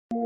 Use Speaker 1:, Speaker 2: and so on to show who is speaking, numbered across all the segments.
Speaker 1: Hey,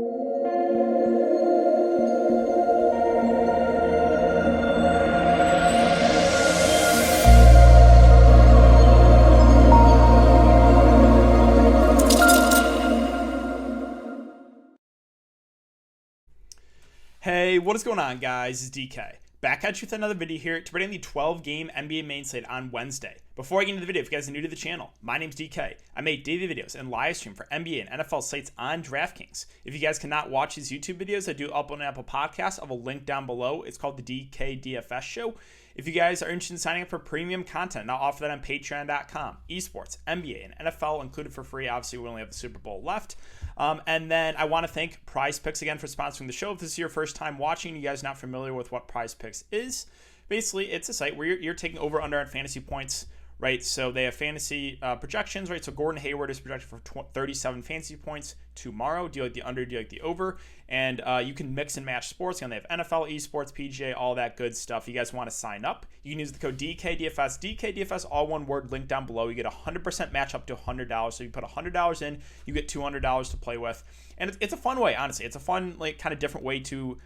Speaker 1: what is going on, guys? It's DK. Back at you with another video here to bring in the 12-game NBA main slate on Wednesday. Before I get into the video, if you guys are new to the channel, my name's DK. I make daily videos and live stream for NBA and NFL slates on Draftkings. If you guys cannot watch these YouTube videos, I do upload an Apple Podcast. I have a link down below. It's called the DKDFS Show. If you guys are interested in signing up for premium content, I'll offer that on patreon.com. Esports, NBA, and NFL included for free. Obviously, we only have the Super Bowl left. And then I want to thank Prize Picks again for sponsoring the show. If this is your first time watching, you guys are not familiar with what Prize Picks is, basically it's a site where you're taking over under on fantasy points, right? So they have fantasy projections, right? So Gordon Hayward is projected for 37 fantasy points tomorrow. Do you like the under? Do you like the over? And you can mix and match sports. Again, they have NFL, esports, PGA, all that good stuff. You guys want to sign up, you can use the code DKDFS. DKDFS, all one word, link down below. You get 100% match up to $100. So you put $100 in, you get $200 to play with. And it's a fun way, honestly. It's a fun, like, kind of different way to...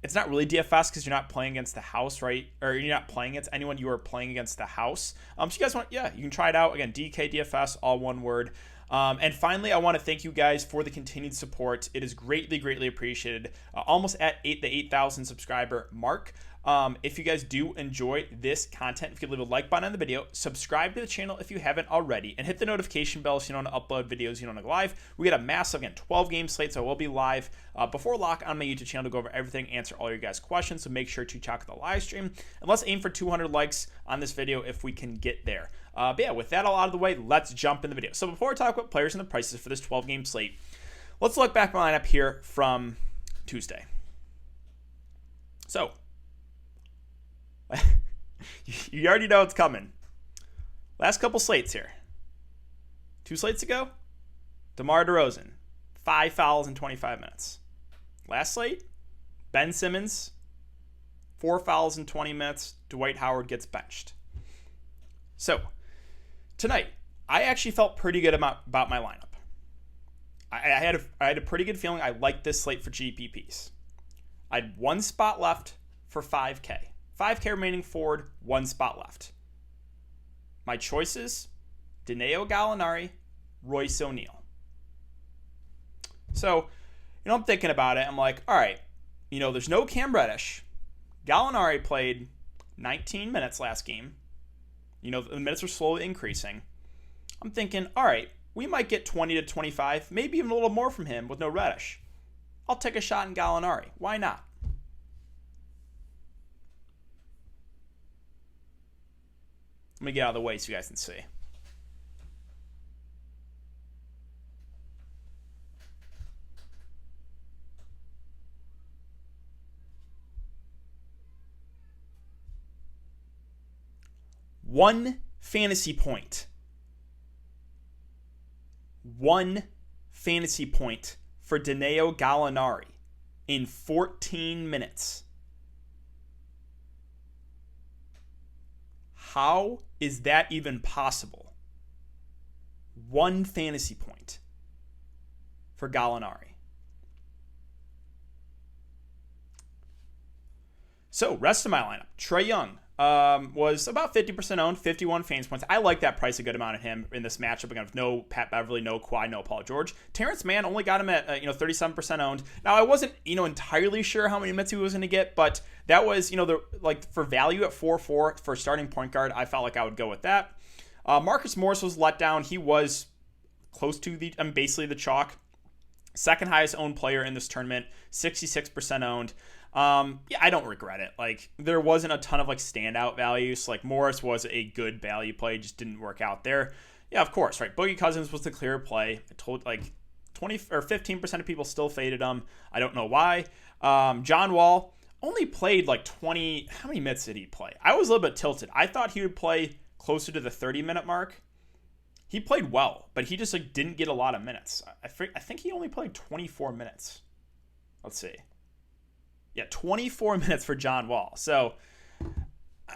Speaker 1: It's not really DFS because you're not playing against the house, right? Or you're not playing against anyone. You are playing against the house. So you guys want, you can try it out. Again, DKDFS, all one word. And finally, I want to thank you guys for the continued support. It is greatly, greatly appreciated. Almost at the 8,000 subscriber mark. If you guys do enjoy this content, if you could leave a like button on the video, subscribe to the channel if you haven't already, and hit the notification bell so you don't upload videos you don't go live. We got a massive, again, 12-game slate, so I will be live before lock on my YouTube channel to go over everything, answer all your guys' questions, so make sure to check out the live stream. And let's aim for 200 likes on this video if we can get there. But yeah, with that all out of the way, let's jump in the video. So before I talk about players and the prices for this 12-game slate, let's look back at my lineup here from Tuesday. So, you already know it's coming. Last couple slates here. 2 slates ago, DeMar DeRozan, 5 fouls in 25 minutes. Last slate, Ben Simmons, 4 fouls in 20 minutes. Dwight Howard gets benched. So, tonight, I actually felt pretty good about my lineup. I had a pretty good feeling. I liked this slate for GPPs. I had 1 spot left for 5K. 5K remaining forward, 1 spot left. My choices, Danilo Gallinari, Royce O'Neal. So, I'm thinking about it. I'm like, all right, there's no Cam Reddish. Gallinari played 19 minutes last game. The minutes were slowly increasing. I'm thinking, all right, we might get 20 to 25, maybe even a little more from him with no Reddish. I'll take a shot in Gallinari. Why not? Let me get out of the way so you guys can see. One fantasy point. 1 fantasy point for Danilo Gallinari in 14 minutes. How is that even possible? 1 fantasy point for Gallinari. So, rest of my lineup. Trae Young was about 50% owned, 51 fantasy points. I like that price a good amount of him in this matchup. Again, with no Pat Beverly, no Kawhi, no Paul George. Terrence Mann only got him at 37% owned. Now, I wasn't entirely sure how many minutes he was going to get, but that was for value at 4-4 for starting point guard. I felt like I would go with that. Marcus Morris was let down. He was close to basically the chalk. Second highest owned player in this tournament, 66% owned. I don't regret it. There wasn't a ton of standout values. Morris was a good value play, just didn't work out there. Yeah, of course, right? Boogie Cousins was the clear play. I told 20 or 15% of people still faded him. I don't know why. John Wall only played 20. How many minutes did he play? I was a little bit tilted. I thought he would play closer to the 30-minute mark. He played well, but he just didn't get a lot of minutes. I think he only played 24 minutes. Let's see. Yeah, 24 minutes for John Wall. So,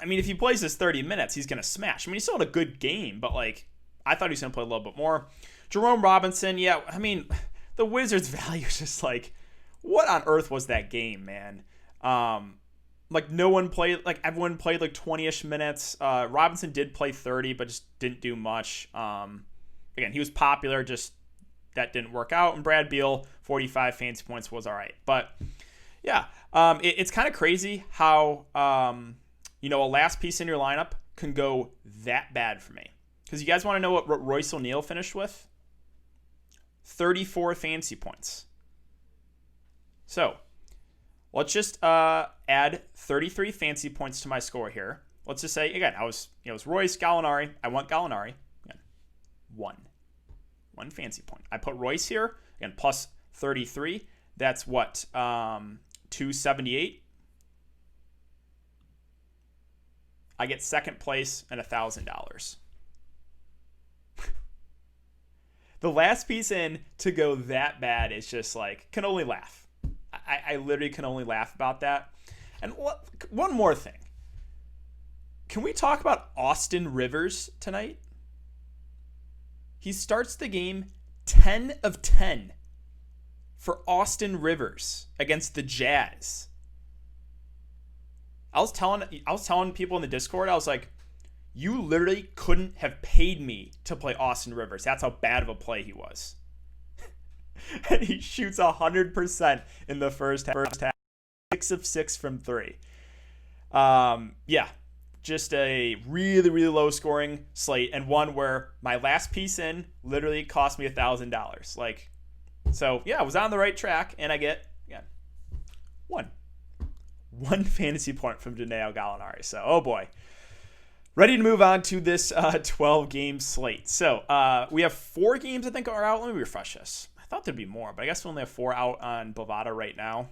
Speaker 1: if he plays his 30 minutes, he's going to smash. He still had a good game, but I thought he was going to play a little bit more. Jerome Robinson, the the Wizards' value is just like, what on earth was that game, man? Like no one played, like everyone played like 20-ish minutes. Robinson did play 30, but just didn't do much. Again, he was popular, just that didn't work out. And Brad Beal, 45 fantasy points was all right. But yeah, it's kind of crazy how, a last piece in your lineup can go that bad for me. Because you guys want to know what Royce O'Neal finished with? 34 fantasy points. So let's just add 33 fantasy points to my score here. Let's just say, again, it was Royce, Gallinari. I want Gallinari. Again, one fantasy point. I put Royce here, again, plus 33. That's what, 278. I get second place and $1,000. The last piece in to go that bad is just like, can only laugh. I literally can only laugh about that. And one more thing. Can we talk about Austin Rivers tonight? He starts the game 10 of 10 for Austin Rivers against the Jazz. I was telling people in the Discord, I was like, you literally couldn't have paid me to play Austin Rivers. That's how bad of a play he was. And he shoots 100% in the first half. 6 of 6 from 3. Just a really, really low scoring slate, and one where my last piece in literally cost me $1,000. Like, so yeah, I was on the right track, and I get one fantasy point from Danilo Gallinari. So, oh boy. Ready to move on to this 12-game slate. So we have 4 games I think are out. Let me refresh this. I thought there'd be more, but I guess we only have 4 out on Bovada right now.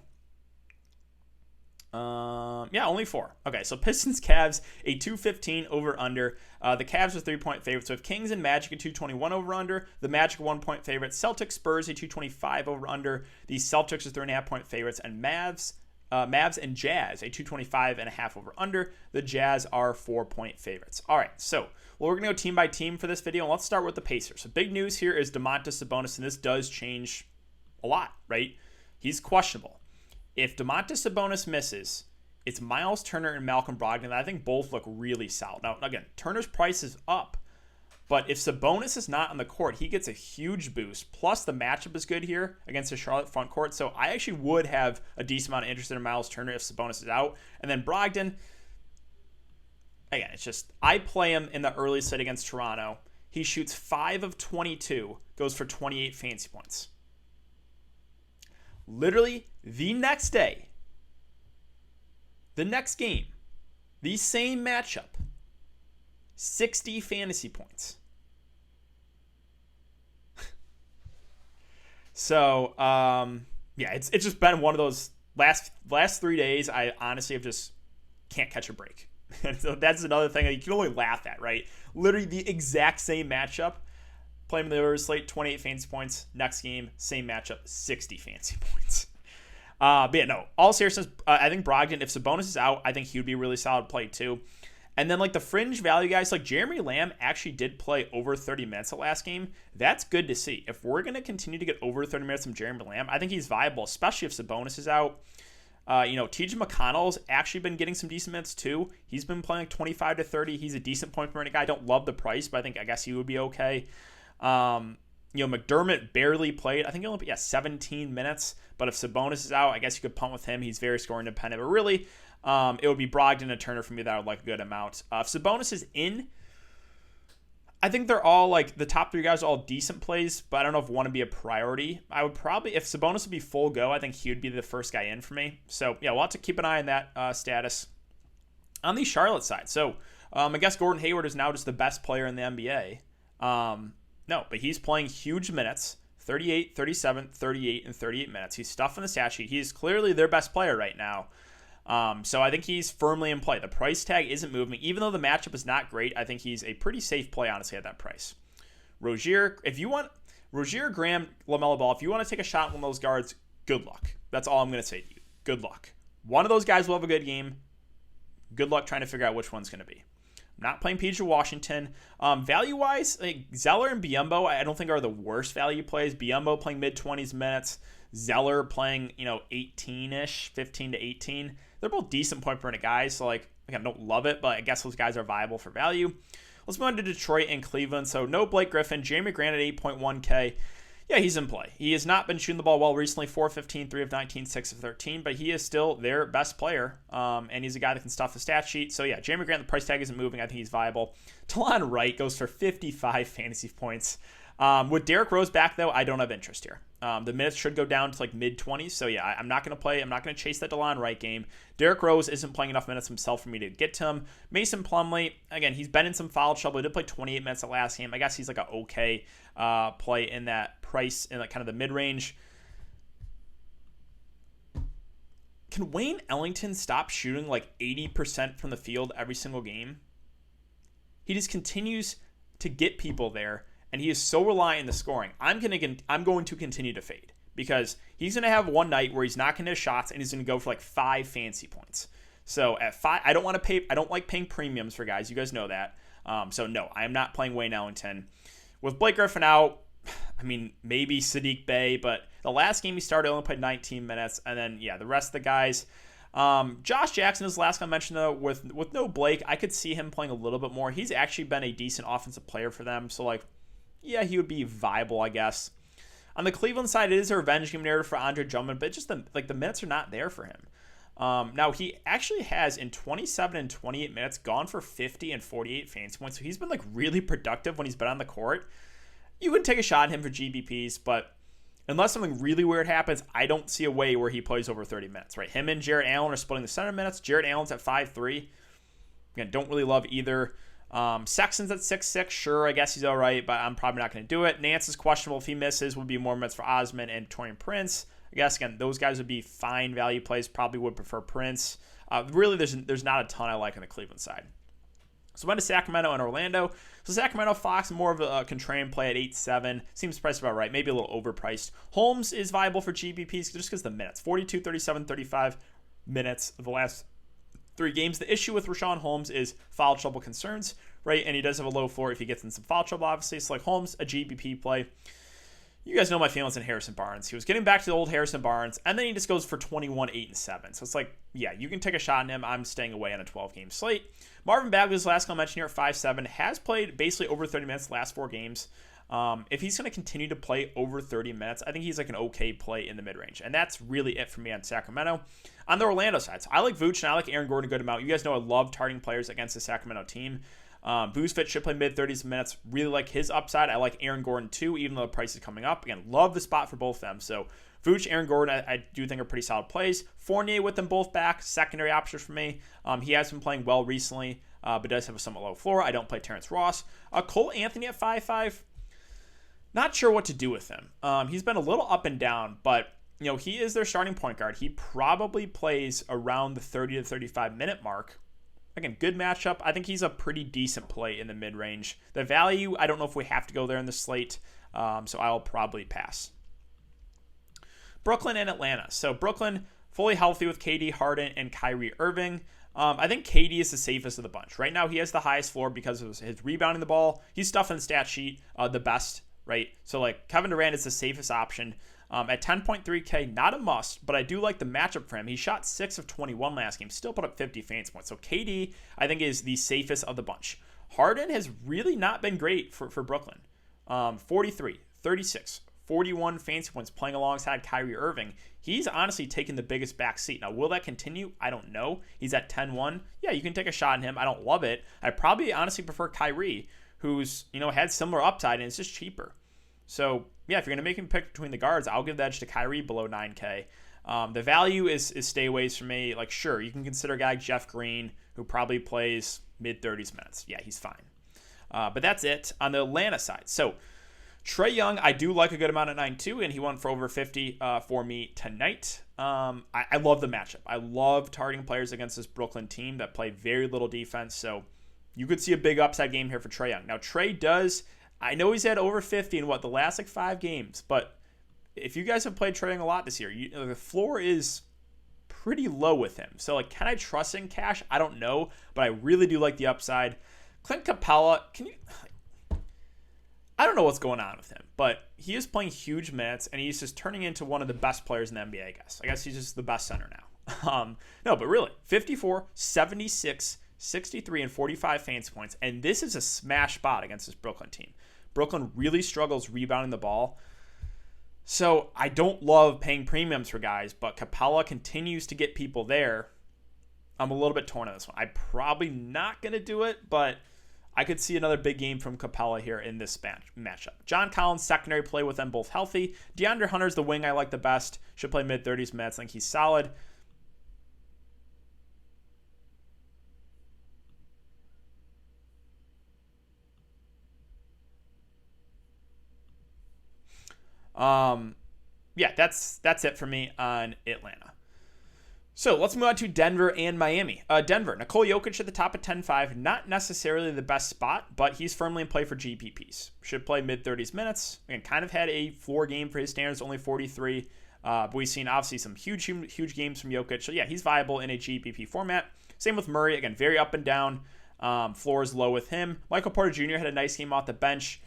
Speaker 1: Only 4. Okay, so Pistons, Cavs, a 215 over-under. The Cavs are 3-point favorites. So we have Kings and Magic, a 221 over-under. The Magic, 1-point favorites. Celtics, Spurs, a 225 over-under. The Celtics are 3.5-point favorites. And Mavs and Jazz, a 225.5 over-under. The Jazz are 4-point favorites. All right, so we're going to go team by team for this video. And let's start with the Pacers. So big news here is Domantas Sabonis, and this does change a lot, right? He's questionable. If Domantas Sabonis misses, it's Miles Turner and Malcolm Brogdon that I think both look really solid. Now, again, Turner's price is up, but if Sabonis is not on the court, he gets a huge boost. Plus, the matchup is good here against the Charlotte front court, so I actually would have a decent amount of interest in Miles Turner if Sabonis is out. And then Brogdon, again, it's just, I play him in the early set against Toronto. He shoots 5 of 22, goes for 28 fantasy points. Literally, the next day, the next game, the same matchup, 60 fantasy points. So, it's just been one of those last 3 days. I honestly have just can't catch a break. So that's another thing that you can only laugh at, right? Literally the exact same matchup. Playing the over slate, 28 fantasy points. Next game, same matchup, 60 fantasy points. All seriousness, I think Brogdon, if Sabonis is out, I think he would be a really solid play too. And then like the fringe value guys, like Jeremy Lamb actually did play over 30 minutes the last game. That's good to see. If we're going to continue to get over 30 minutes from Jeremy Lamb, I think he's viable, especially if Sabonis is out. TJ McConnell's actually been getting some decent minutes too. He's been playing like 25 to 30. He's a decent point per minute guy. I don't love the price, but I guess he would be okay. McDermott barely played. I think he only played 17 minutes. But if Sabonis is out, I guess you could punt with him. He's very scoring dependent. But really, it would be Brogdon and Turner for me that I would like a good amount. If Sabonis is in, I think they're all like the top 3 guys are all decent plays, but I don't know if one would be a priority. I would probably, if Sabonis would be full go, I think he would be the first guy in for me. So yeah, we'll have to keep an eye on that status. On the Charlotte side, so I guess Gordon Hayward is now just the best player in the NBA. No, but he's playing huge minutes, 38, 37, 38, and 38 minutes. He's stuffing the stat sheet. He's clearly their best player right now. So I think he's firmly in play. The price tag isn't moving. Even though the matchup is not great, I think he's a pretty safe play, honestly, at that price. Rozier, Graham, LaMelo Ball, if you want to take a shot on one of those guards, good luck. That's all I'm going to say to you. Good luck. One of those guys will have a good game. Good luck trying to figure out which one's going to be. Not playing PJ Washington. Value-wise, like Zeller and Biyombo, I don't think are the worst value plays. Biyombo playing mid-20s minutes. Zeller playing, 18-ish, 15 to 18. They're both decent point per minute guys, so like, again, don't love it, but I guess those guys are viable for value. Let's move on to Detroit and Cleveland. So no Blake Griffin, Jeremy Grant at 8.1K. Yeah, he's in play. He has not been shooting the ball well recently, 4-15, 3 of 19, 6 of 13, but he is still their best player, and he's a guy that can stuff the stat sheet. So yeah, Jeremy Grant, the price tag isn't moving. I think he's viable. Talon Wright goes for 55 fantasy points. With Derrick Rose back, though, I don't have interest here. The minutes should go down to like mid-20s, so yeah, I'm not going to play. I'm not going to chase that Talon Wright game. Derrick Rose isn't playing enough minutes himself for me to get to him. Mason Plumlee, again, he's been in some foul trouble. He did play 28 minutes the last game. I guess he's like an okay play in that price, in like kind of the mid-range. Can Wayne Ellington stop shooting like 80% from the field every single game? He just continues to get people there, and he is so reliant in the scoring. I'm going to continue to fade because he's going to have one night where he's not going to hit shots and he's going to go for like 5 fancy points. So at 5, I don't like paying premiums for guys. You guys know that. So no, I am not playing Wayne Ellington. With Blake Griffin out, I mean, maybe Saddiq Bey, but the last game he started only played 19 minutes, and then yeah, the rest of the guys. Josh Jackson is the last one I mentioned, though. With no Blake, I could see him playing a little bit more. He's actually been a decent offensive player for them, so like, yeah, he would be viable, I guess. On the Cleveland side, it is a revenge game narrative for Andre Drummond, but just the minutes are not there for him. Now, he actually has, in 27 and 28 minutes, gone for 50 and 48 fantasy points, so he's been like really productive when he's been on the court. You can take a shot at him for GBPs, but unless something really weird happens, I don't see a way where he plays over 30 minutes, right? Him and Jarrett Allen are splitting the center minutes. Jarrett Allen's at 5'3". Again, don't really love either. Sexton's at 6'6". Sure, I guess he's all right, but I'm probably not going to do it. Nance is questionable. If he misses, would be more minutes for Osman and Taurean Prince. I guess, again, those guys would be fine value plays. Probably would prefer Prince. Really, there's not a ton I like on the Cleveland side. So went to Sacramento and Orlando. So Sacramento, Fox, more of a contrarian play at 8.7. Seems priced about right. Maybe a little overpriced. Holmes is viable for GBPs just because the minutes. 42, 37, 35 minutes of the last 3 games. The issue with Rashawn Holmes is foul trouble concerns, right? And he does have a low floor if he gets in some foul trouble, obviously. So like Holmes, a GBP play. You guys know my feelings on Harrison Barnes. He was getting back to the old Harrison Barnes, and then he just goes for 21, 8, and 7. So it's like, yeah, you can take a shot on him. I'm staying away on a 12-game slate. Marvin Bagley's last one I mentioned here at 5'7", has played basically over 30 minutes the last 4 games. If he's going to continue to play over 30 minutes, I think he's like an okay play in the mid-range. And that's really it for me on Sacramento. On the Orlando side, so I like Vooch and I like Aaron Gordon a good amount. You guys know I love targeting players against the Sacramento team. Vucevic should play mid-30s minutes. Really like his upside. I like Aaron Gordon too, even though the price is coming up. Again, love the spot for both of them. So Vooch, Aaron Gordon, I do think are pretty solid plays. Fournier with them both back, secondary options for me. He has been playing well recently, but does have a somewhat low floor. I don't play Terrence Ross. Cole Anthony at 5'5". Not sure what to do with him. He's been a little up and down, but he is their starting point guard. He probably plays around the 30 to 35 minute mark. Again, good matchup. I think he's a pretty decent play in the mid-range. The value, I don't know if we have to go there in the slate, so I'll probably pass. Brooklyn and Atlanta. So Brooklyn, fully healthy with KD, Harden, and Kyrie Irving. I think KD is the safest of the bunch. Right now, he has the highest floor because of his rebounding the ball. He's stuffing the stat sheet the best, right? So like Kevin Durant is the safest option. At 10.3K, not a must, but I do like the matchup for him. He shot 6 of 21 last game, still put up 50 fantasy points. So KD, I think, is the safest of the bunch. Harden has really not been great for Brooklyn. 43, 36, 41 fantasy points playing alongside Kyrie Irving. He's honestly taken the biggest back seat. Now, will that continue? I don't know. He's at 10-1. Yeah, you can take a shot on him. I don't love it. I probably honestly prefer Kyrie, who's had similar upside and it's just cheaper. So, yeah, if you're going to make him pick between the guards, I'll give the edge to Kyrie below 9K. The value is stayaways for me. Like, sure, you can consider a guy like Jeff Green, who probably plays mid-30s minutes. Yeah, he's fine. But that's it on the Atlanta side. So, Trae Young, I do like a good amount at 9.2, and he went for over 50 for me tonight. I love the matchup. I love targeting players against this Brooklyn team that play very little defense. So, you could see a big upside game here for Trae Young. Now, Trae does... I know he's had over 50 in the last 5 games, but if you guys have played Trae Young a lot this year, the floor is pretty low with him. So, can I trust in cash? I don't know, but I really do like the upside. Clint Capella, I don't know what's going on with him, but he is playing huge minutes, and he's just turning into one of the best players in the NBA, I guess. I guess he's just the best center now. No, but really, 54, 76, 63, and 45 fantasy points, and this is a smash spot against this Brooklyn team. Brooklyn really struggles rebounding the ball, so I don't love paying premiums for guys, but Capella continues to get people there. I'm a little bit torn on this one. I'm probably not going to do it, but I could see another big game from Capella here in this matchup. John Collins, secondary play with them both healthy. DeAndre Hunter's the wing I like the best. Should play mid-30s minutes. I think he's solid. Yeah, that's it for me on Atlanta. So let's move on to Denver and Miami. Denver, Nikola Jokic at the top of 10-5. Not necessarily the best spot, but he's firmly in play for GPPs. Should play mid-30s minutes. Again, kind of had a floor game for his standards, only 43. But we've seen obviously some huge games from Jokic. So yeah, he's viable in a GPP format. Same with Murray. Again, very up and down. Floor is low with him. Michael Porter Jr. had a nice game off the bench.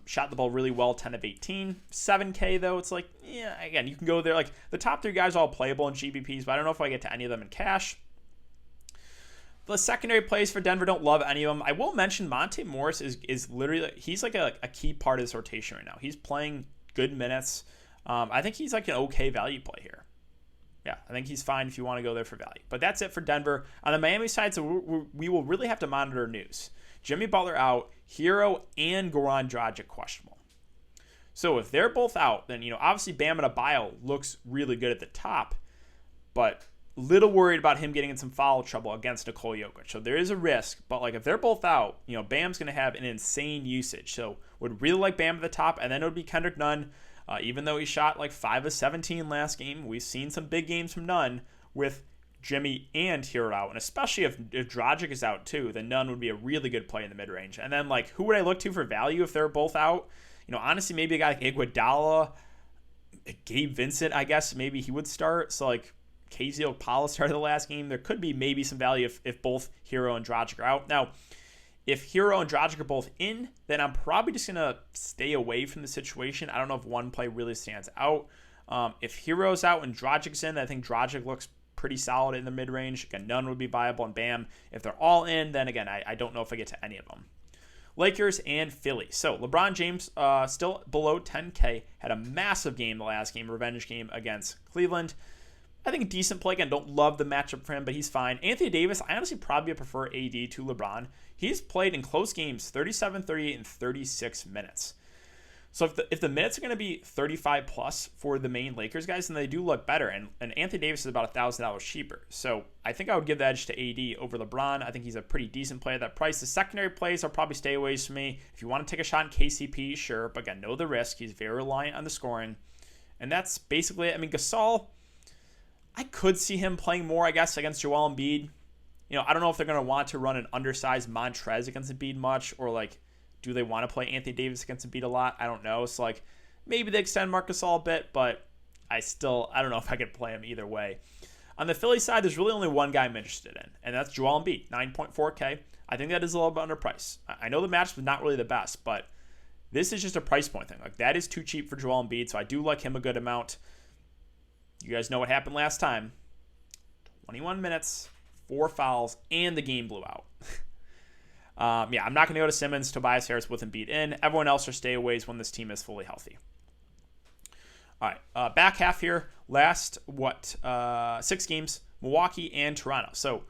Speaker 1: Shot the ball really well, 10 of 18. 7K, though, it's like, yeah, again, you can go there. Like, the top three guys are all playable in GPPs, but I don't know if I get to any of them in cash. The secondary plays for Denver, don't love any of them. I will mention Monte Morris is literally, he's like a key part of this rotation right now. He's playing good minutes. I think he's like an okay value play here. Yeah, I think he's fine if you want to go there for value. But that's it for Denver. On the Miami side, so we will really have to monitor news. Jimmy Butler out, Hero and Goran Dragic questionable. So if they're both out, then, obviously Bam Adebayo looks really good at the top, but little worried about him getting in some foul trouble against Nikola Jokic. So there is a risk, but like if they're both out, Bam's going to have an insane usage. So would really like Bam at the top, and then it would be Kendrick Nunn. Even though he shot like 5 of 17 last game, we've seen some big games from Nunn with Jimmy and Hero out, and especially if Dragic is out too, then Nunn would be a really good play in the mid-range. And then like, who would I look to for value if they're both out? Honestly, maybe a guy like Iguodala, Gabe Vincent, I guess maybe he would start. So like KZ Okpala started the last game. There could be maybe some value if both Hero and Dragic are out. Now, if Hero and Dragic are both in, then I'm probably just going to stay away from the situation. I don't know if one play really stands out. If Hero's out and Dragic's in, I think Dragic looks pretty solid in the mid-range. Again, Nunn would be viable, and Bam. If they're all in, then again, I don't know if I get to any of them. Lakers and Philly. So LeBron James still below 10K. Had a massive game the last game, revenge game against Cleveland. I think a decent play. Again, don't love the matchup for him, but he's fine. Anthony Davis, I honestly probably prefer AD to LeBron. He's played in close games 37, 38, and 36 minutes. So if the minutes are going to be 35 plus for the main Lakers guys, then they do look better. And Anthony Davis is about $1,000 cheaper. So I think I would give the edge to AD over LeBron. I think he's a pretty decent play at that price. The secondary plays will probably stay away from me. If you want to take a shot in KCP, sure. But again, know the risk. He's very reliant on the scoring. And that's basically it. I mean, Gasol, I could see him playing more, I guess, against Joel Embiid. I don't know if they're going to want to run an undersized Montrez against Embiid much, or like, do they want to play Anthony Davis against Embiid a lot? I don't know. So like, maybe they extend Marc Gasol a bit, but I don't know if I could play him either way. On the Philly side, there's really only one guy I'm interested in, and that's Joel Embiid, 9.4K. I think that is a little bit underpriced. I know the match was not really the best, but this is just a price point thing. Like, that is too cheap for Joel Embiid, so I do like him a good amount. You guys know what happened last time. 21 minutes, 4 fouls, and the game blew out. I'm not going to go to Simmons, Tobias Harris with Embiid in. Everyone else are stayaways when this team is fully healthy. All right, back half here. Last, 6 games, Milwaukee and Toronto. So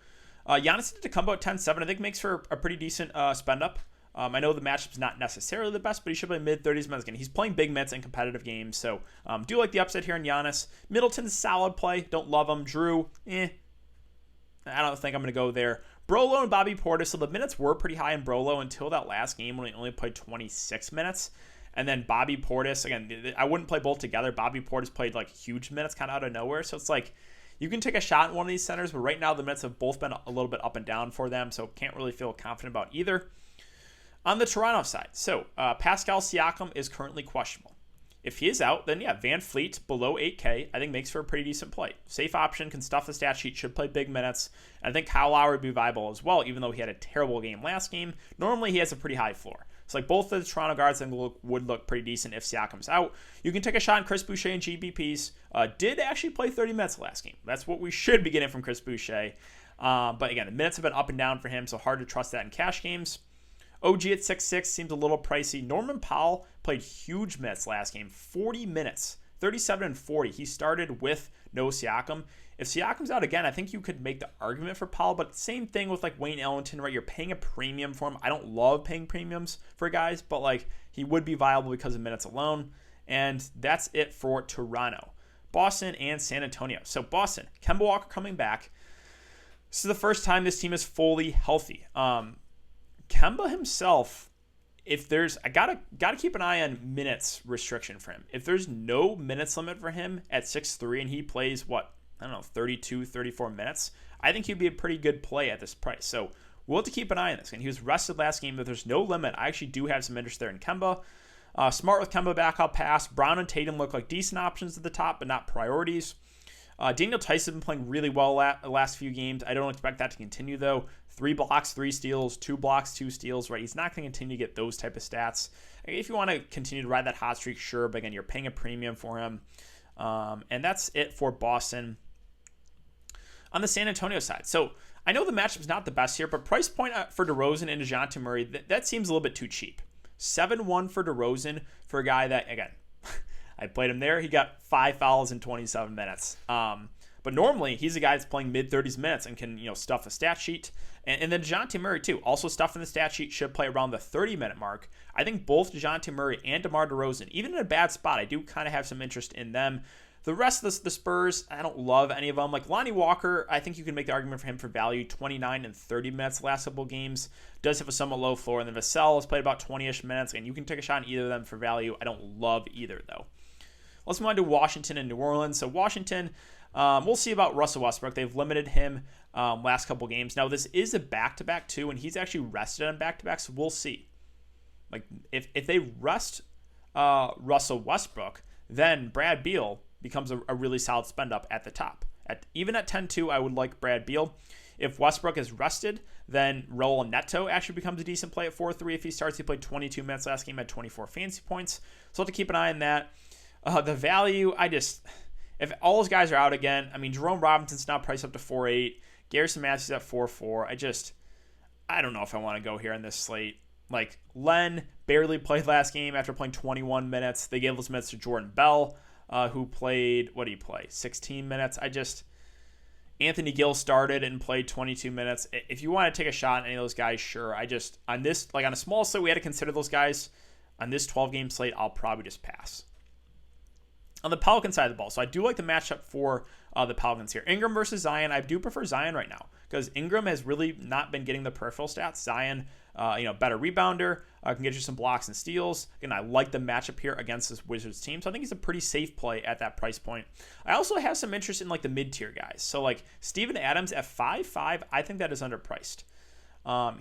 Speaker 1: Giannis Antetokounmpo at 10-7, I think makes for a pretty decent spend up. I know the matchup's not necessarily the best, but he should play mid-30s minutes again. He's playing big minutes in competitive games, so do like the upside here in Giannis. Middleton's solid play. Don't love him. Drew, I don't think I'm going to go there. Brolo and Bobby Portis, so the minutes were pretty high in Brolo until that last game when he only played 26 minutes. And then Bobby Portis, again, I wouldn't play both together. Bobby Portis played like huge minutes kind of out of nowhere. So it's like you can take a shot in one of these centers, but right now the minutes have both been a little bit up and down for them, so can't really feel confident about either. On the Toronto side, so Pascal Siakam is currently questionable. If he is out, then yeah, Van Fleet below 8K, I think makes for a pretty decent play. Safe option, can stuff the stat sheet, should play big minutes. And I think Kyle Lowry would be viable as well, even though he had a terrible game last game. Normally, he has a pretty high floor. So like both of the Toronto guards I think would look pretty decent if Siakam's out. You can take a shot on Chris Boucher and GPPs. Did actually play 30 minutes last game. That's what we should be getting from Chris Boucher. But again, the minutes have been up and down for him, so hard to trust that in cash games. OG at 6'6" seems a little pricey. Norman Powell played huge minutes last game, 40 minutes, 37 and 40. He started with no Siakam. If Siakam's out again, I think you could make the argument for Powell, but same thing with like Wayne Ellington, right? You're paying a premium for him. I don't love paying premiums for guys, but like he would be viable because of minutes alone. And that's it for Toronto. Boston and San Antonio. So Boston, Kemba Walker coming back. This is the first time this team is fully healthy. Kemba himself, if there's, I gotta keep an eye on minutes restriction for him. If there's no minutes limit for him at 6'3" and he plays 32, 34 minutes, I think he'd be a pretty good play at this price. So we'll have to keep an eye on this. And he was rested last game, but there's no limit. I actually do have some interest there in Kemba. Smart with Kemba back, I'll pass. Brown and Tatum look like decent options at the top, but not priorities. Daniel Tice has been playing really well the last few games. I don't expect that to continue, though. 3 blocks, 3 steals, 2 blocks, 2 steals, right? He's not going to continue to get those type of stats. If you want to continue to ride that hot streak, sure, but again, you're paying a premium for him. And that's it for Boston. On the San Antonio side, so I know the matchup's not the best here, but price point for DeRozan and DeJounte Murray, that seems a little bit too cheap. 7-1 for DeRozan for a guy that, again, I played him there. He got 5 fouls in 27 minutes. But normally, he's a guy that's playing mid-30s minutes and can, stuff a stat sheet. And then DeJounte Murray, too, also stuffing the stat sheet, should play around the 30-minute mark. I think both DeJounte Murray and DeMar DeRozan, even in a bad spot, I do kind of have some interest in them. The rest of the Spurs, I don't love any of them. Like Lonnie Walker, I think you can make the argument for him for value. 29 and 30 minutes last couple games. Does have a somewhat low floor. And then Vassell has played about 20-ish minutes. And you can take a shot on either of them for value. I don't love either, though. Let's move on to Washington and New Orleans. So Washington, we'll see about Russell Westbrook. They've limited him last couple games. Now, this is a back-to-back, too, and he's actually rested on back-to-back, so we'll see. Like, if they rest Russell Westbrook, then Brad Beal becomes a really solid spend-up at the top. Even at 10-2, I would like Brad Beal. If Westbrook is rested, then Raul Neto actually becomes a decent play at 4-3 if he starts. He played 22 minutes last game, had 24 fantasy points. So we'll have to keep an eye on that. The value, if all those guys are out again, Jerome Robinson's now priced up to 4.8. Garrison Matthews at 4.4. I don't know if I want to go here on this slate. Like, Len barely played last game after playing 21 minutes. They gave those minutes to Jordan Bell, who played, 16 minutes. Anthony Gill started and played 22 minutes. If you want to take a shot on any of those guys, sure. On this, on a small slate, we had to consider those guys. On this 12-game slate, I'll probably just pass. On the Pelican side of the ball, so I do like the matchup for the Pelicans here. Ingram versus Zion. I do prefer Zion right now because Ingram has really not been getting the peripheral stats. Zion, better rebounder, can get you some blocks and steals. Again, I like the matchup here against this Wizards team, so I think he's a pretty safe play at that price point. I also have some interest in the mid-tier guys. So Steven Adams at 5.5, I think that is underpriced.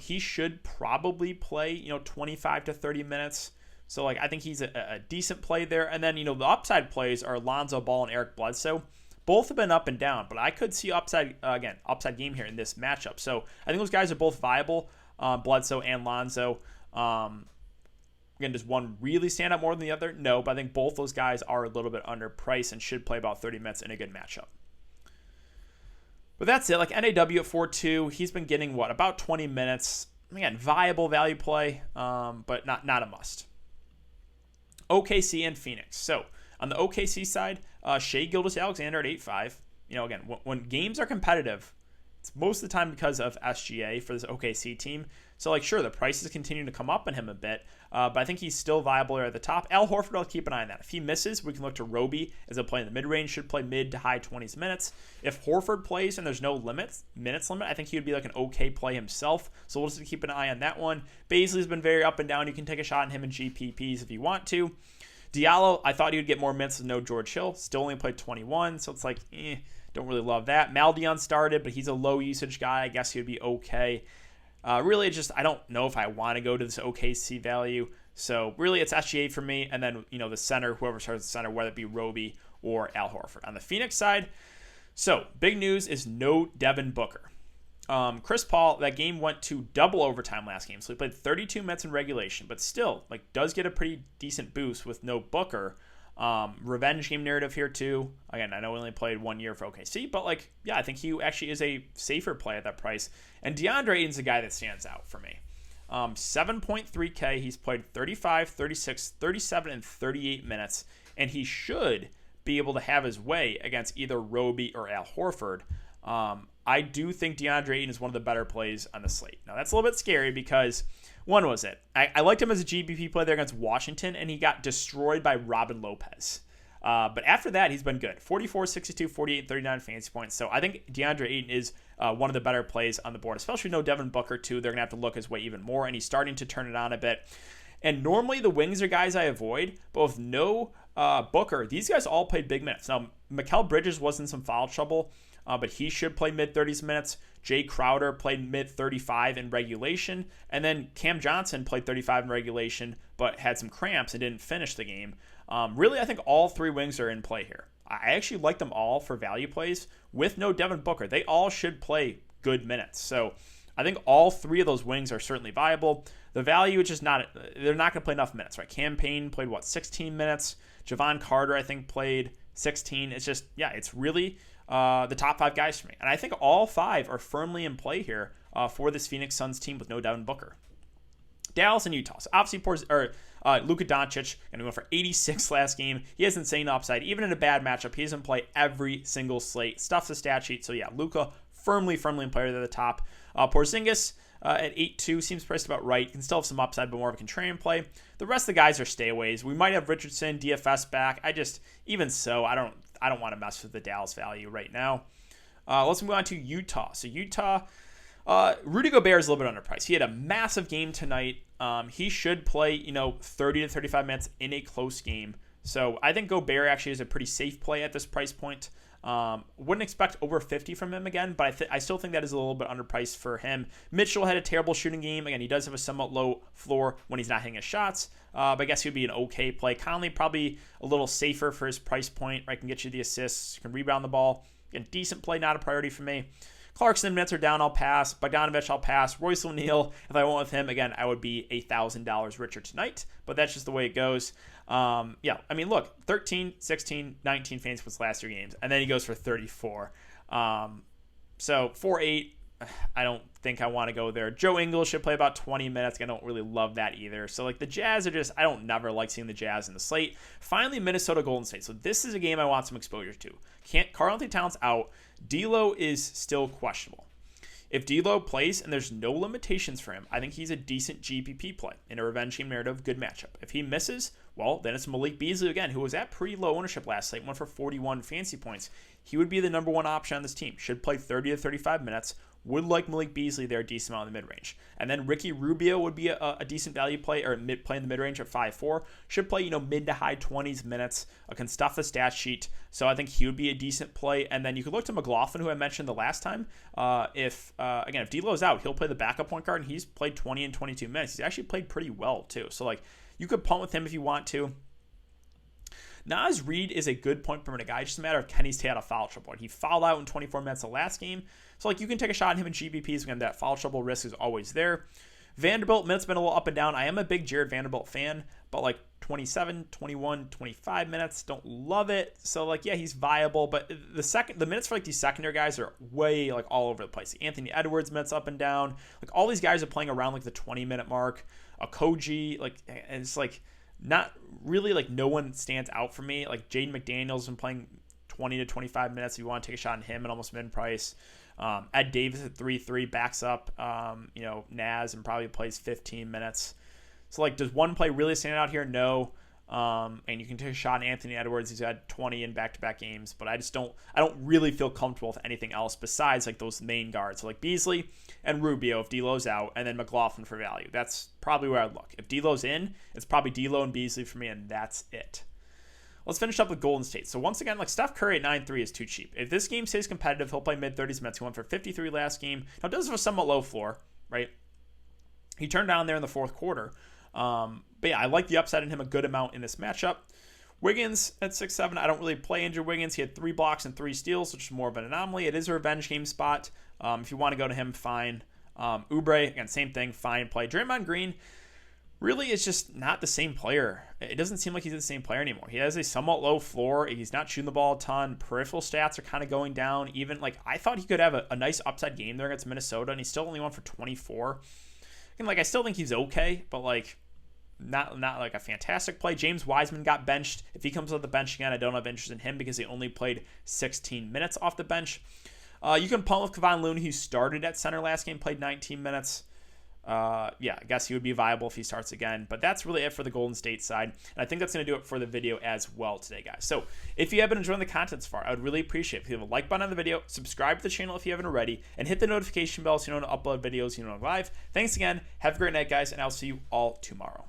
Speaker 1: He should probably play 25 to 30 minutes. So, I think he's a decent play there. And then, the upside plays are Lonzo Ball and Eric Bledsoe. Both have been up and down, but I could see upside game here in this matchup. So, I think those guys are both viable, Bledsoe and Lonzo. Again, does one really stand out more than the other? No, but I think both those guys are a little bit underpriced and should play about 30 minutes in a good matchup. But that's it. NAW at 4.2, he's been getting, about 20 minutes. Again, viable value play, but not a must. OKC and Phoenix. So on the OKC side, Shai Gilgeous-Alexander at 8.5. Again, when games are competitive, it's most of the time because of SGA for this OKC team. So sure, the prices continue to come up on him a bit, but I think he's still viable there at the top. Al Horford, I'll keep an eye on that. If he misses, we can look to Roby as a play in the mid-range, should play mid to high 20s minutes. If Horford plays and there's no minutes limit, I think he would be an okay play himself. So we'll just keep an eye on that one. Baisley's been very up and down. You can take a shot on him in GPPs if you want to. Diallo, I thought he would get more minutes with no George Hill. Still only played 21, so it's don't really love that. Maldion started, but he's a low usage guy. I guess he would be okay. Really, I don't know if I want to go to this OKC value. So really it's SGA for me. And then, the center, whoever starts the center, whether it be Roby or Al Horford. On the Phoenix side, so big news is no Devin Booker. Chris Paul, that game went to double overtime last game. So he played 32 minutes in regulation, but still does get a pretty decent boost with no Booker. Revenge game narrative here too. Again, I know he only played 1 year for OKC, but I think he actually is a safer play at that price. And DeAndre Ayton's a guy that stands out for me. 7.3K. He's played 35, 36, 37, and 38 minutes, and he should be able to have his way against either Roby or Al Horford. I do think DeAndre Ayton is one of the better plays on the slate. Now, that's a little bit scary because, one was it. I liked him as a GPP play there against Washington, and he got destroyed by Robin Lopez. But after that, he's been good. 44, 62, 48, 39 fantasy points. So I think DeAndre Ayton is one of the better plays on the board, especially no Devin Booker, too. They're going to have to look his way even more, and he's starting to turn it on a bit. And normally the wings are guys I avoid, but with no Booker, these guys all played big minutes. Now, Mikal Bridges was in some foul trouble, but he should play mid-30s minutes. Jay Crowder played mid-35 in regulation. And then Cam Johnson played 35 in regulation, but had some cramps and didn't finish the game. Really, I think all three wings are in play here. I actually like them all for value plays with no Devin Booker. They all should play good minutes. So I think all three of those wings are certainly viable. The value is just not, they're not going to play enough minutes, right? Cam Payne played, 16 minutes? Javon Carter, I think, played 16. It's just, it's really the top five guys for me. And I think all five are firmly in play here for this Phoenix Suns team with no Devin Booker. Dallas and Utah. So obviously, Luka Doncic going to go for 86 last game. He has insane upside. Even in a bad matchup, he doesn't play every single slate. Stuffs the stat sheet. So Luka firmly in play at the top. Porzingis at 8.2 seems priced about right. Can still have some upside, but more of a contrarian play. The rest of the guys are stayaways. We might have Richardson, DFS back. I don't want to mess with the Dallas value right now. Let's move on to Utah. So Utah, Rudy Gobert is a little bit underpriced. He had a massive game tonight. He should play, 30 to 35 minutes in a close game. So I think Gobert actually is a pretty safe play at this price point. Wouldn't expect over 50 from him again, but I still think that is a little bit underpriced for him. Mitchell had a terrible shooting game. Again, he does have a somewhat low floor when he's not hitting his shots, but I guess he would be an okay play. Conley probably a little safer for his price point, right? Can get you the assists, can rebound the ball. Again, decent play, not a priority for me. Clarkson minutes are down, I'll pass. Bogdanovich, I'll pass. Royce O'Neal, if I went with him, again, I would be $1,000 richer tonight, but that's just the way it goes. Look, 13, 16, 19 fantasy points last year games, and then he goes for 34. So 4-8, I don't think I want to go there. Joe Ingles should play about 20 minutes. I don't really love that either. So the Jazz are just, I don't never like seeing the Jazz in the slate. Finally, Minnesota Golden State. So this is a game I want some exposure to. Karl-Anthony Towns out. D'Lo is still questionable. If D'Lo plays and there's no limitations for him, I think he's a decent GPP play in a revenge game narrative, good matchup. If he misses, well, then it's Malik Beasley again, who was at pretty low ownership last night, went for 41 fantasy points. He would be the number one option on this team. Should play 30 to 35 minutes. Would like Malik Beasley there a decent amount in the mid-range. And then Ricky Rubio would be a decent value play, or play in the mid-range at 5.4. Should play, mid to high 20s minutes. Can stuff the stat sheet. So I think he would be a decent play. And then you could look to McLaughlin, who I mentioned the last time. If D'Lo's out, he'll play the backup point guard, and he's played 20 and 22 minutes. He's actually played pretty well, too. So, you could punt with him if you want to. Naz Reid is a good point per minute guy. It's just a matter of can he stay out of foul trouble. He fouled out in 24 minutes the last game. So, you can take a shot at him in GPPs. Again, that foul trouble risk is always there. Vanderbilt, minutes been a little up and down. I am a big Jared Vanderbilt fan, but 27, 21, 25 minutes, don't love it. So, he's viable, but the minutes for these secondary guys are way all over the place. Anthony Edwards minutes up and down. All these guys are playing around the 20-minute mark. A Koji, and it's not really no one stands out for me. Jaden McDaniels been playing 20 to 25 minutes. If you want to take a shot on him at almost mid-price. Ed Davis at 3.3 backs up, Naz and probably plays 15 minutes. So does one play really stand out here? No. And you can take a shot on Anthony Edwards. He's had 20 in back-to-back games, but I don't really feel comfortable with anything else besides those main guards. So Beasley and Rubio if D'Lo's out, and then McLaughlin for value. That's probably where I'd look. If D'Lo's in, it's probably D'Lo and Beasley for me, and that's it. Let's finish up with Golden State. So once again, Steph Curry at 9.3 is too cheap. If this game stays competitive, he'll play mid-30s minutes. He went for 53 last game. Now, it does have a somewhat low floor, right? He turned down there in the fourth quarter. But yeah, I like the upside in him a good amount in this matchup. Wiggins at 6'7". I don't really play Andrew Wiggins. He had 3 blocks and 3 steals, which is more of an anomaly. It is a revenge game spot. If you want to go to him, fine. Oubre, again, same thing, fine play. Draymond Green really is just not the same player. It doesn't seem like he's the same player anymore. He has a somewhat low floor. He's not shooting the ball a ton. Peripheral stats are kind of going down. Even like I thought he could have a nice upside game there against Minnesota, and he still only won for 24. And like I still think he's okay, but like not like a fantastic play. James Wiseman got benched. If he comes off the bench again, I don't have interest in him because he only played 16 minutes off the bench. You can punt with Kevon Looney, who started at center last game, played 19 minutes. Yeah, I guess he would be viable if he starts again. But that's really it for the Golden State side. And I think that's going to do it for the video as well today, guys. So if you have been enjoying the content so far, I would really appreciate it if you have a like button on the video, subscribe to the channel if you haven't already, and hit the notification bell so you know when to upload videos, you know, live. Thanks again. Have a great night, guys, and I'll see you all tomorrow.